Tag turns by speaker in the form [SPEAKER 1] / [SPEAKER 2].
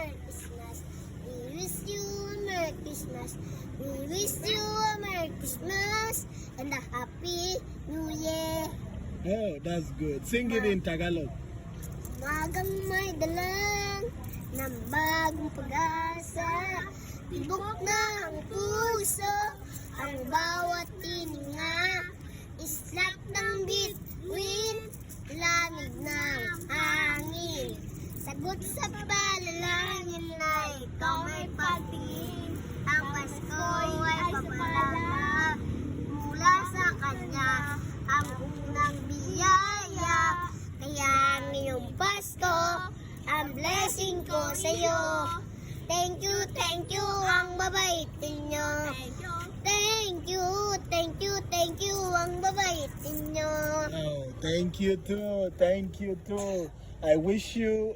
[SPEAKER 1] Merry Christmas. We wish you a Merry Christmas. We wish you a Merry Christmas and a Happy New Year.
[SPEAKER 2] Oh, that's good. Sing it in Tagalog.
[SPEAKER 1] Umagang may dalang ng bagong pag-asa. Tibok ng puso ang bawat tininga. Islap ng bituin, lamig ng hangin. Sagot sa palalangin na ikaw may pagtingin. Ang Pasko ay papalala mula sa Kanya. Ang unang biyaya. Kaya ngayong Pasko, ang blessing ko sa iyo. Thank you, ang babait ninyo. Thank you, ang babait ninyo.
[SPEAKER 2] Oh, thank you too. I wish you